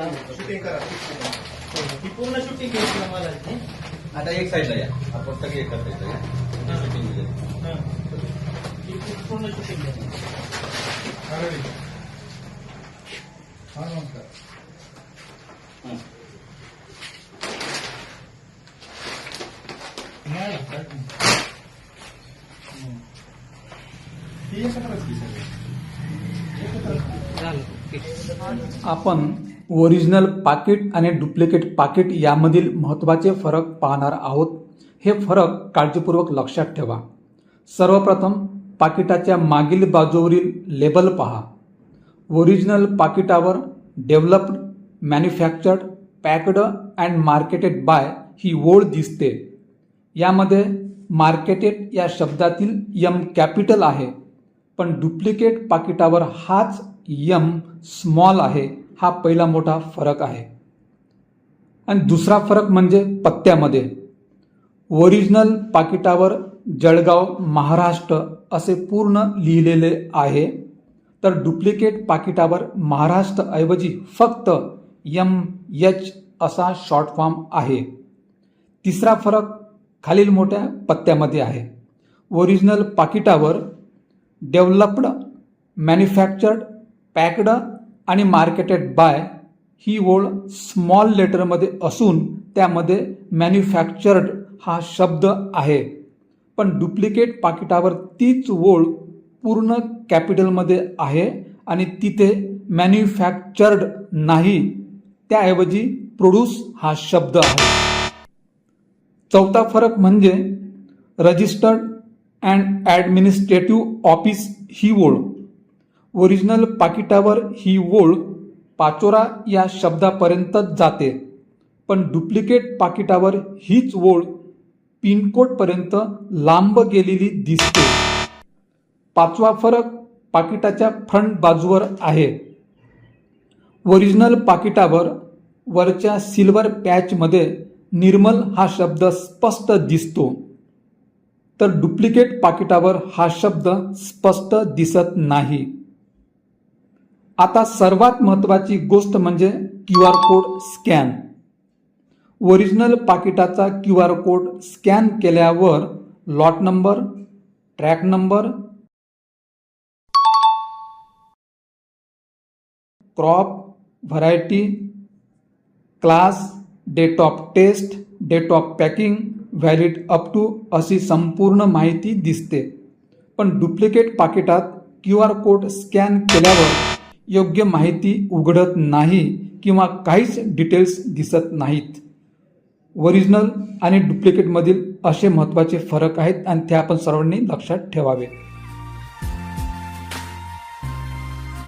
Shooting करा ही पूर्ण shooting घ्यायची आम्हाला आता एक साईडला या, आपण सगळे एकत्र येतो या. शूटिंग दिली. ही पूर्ण शूटिंग घ्यायची. हा नमस्कार. आपण ओरिजिनल पाकिट आणि डुप्लिकेट पाकिट यामधील महत्त्वाचे फरक पाहणार आहोत. हे फरक काळजीपूर्वक लक्षात ठेवा. सर्वप्रथम पाकिटाच्या मागील बाजूवरील लेबल पहा. ओरिजिनल पाकिटावर developed, manufactured, packed and marketed by ही ओळ दिसते. यामध्ये मार्केटेड या शब्दातील एम कॅपिटल आहे, पण डुप्लिकेट पाकिटावर हाच एम स्मॉल आहे. हा पहिला मोठा फरक आहे. आणि दुसरा फरक म्हणजे पत्त्यामध्ये. ओरिजिनल पाकिटावर जळगाव, महाराष्ट्र असे पूर्ण लिहिलेले आहे, तर डुप्लिकेट पाकिटावर महाराष्ट्रऐवजी फक्त MH असा शॉर्ट फॉर्म आहे. तिसरा फरक खालील मोठ्या पत्त्यामध्ये आहे. ओरिजिनल पाकिटावर डेव्हलप्ड, मॅन्युफॅक्चर्ड, पॅक्ड आणि मार्केटेड बाय ही ओळ स्मॉल लेटरमध्ये असून त्यामध्ये मॅन्युफॅक्चर्ड हा शब्द आहे, पण डुप्लिकेट पाकिटावर तीच ओळ पूर्ण कॅपिटलमध्ये आहे आणि तिथे मॅन्युफॅक्चर्ड नाही, त्याऐवजी प्रोड्यूस हा शब्द आहे. चौथा फरक म्हणजे रजिस्टर्ड अँड ॲडमिनिस्ट्रेटिव्ह ऑफिस ही ओळ. ओरिजिनल पाकिटावर ही ओळ पाचोरा या शब्दापर्यंतच जाते, पण डुप्लिकेट पाकिटावर हीच ओळ पिनकोडपर्यंत लांब गेलेली दिसते. पाचवा फरक पाकिटाच्या फ्रंट बाजूवर आहे. ओरिजिनल पाकिटावर वरच्या सिल्वर पॅचमध्ये निर्मल हा शब्द स्पष्ट दिसतो, तर डुप्लिकेट पाकिटावर हा शब्द स्पष्ट दिसत नाही. आता सर्वात महत्त्वाची गोष्ट म्हणजे QR कोड स्कॅन. ओरिजिनल पाकिटाचा QR कोड स्कॅन केल्यावर lot number, track number, crop, variety, class, date of test, date of packing, valid up to अशी संपूर्ण माहिती दिसते. पण डुप्लिकेट पाकिटात QR कोड स्कॅन केल्यावर योग्य माहिती उघडत नाही किंवा काहीच डिटेल्स दिसत नाहीत. ओरिजिनल आणि डुप्लिकेटमधील असे महत्त्वाचे फरक आहेत आणि ते आपण सर्वांनी लक्षात ठेवावे.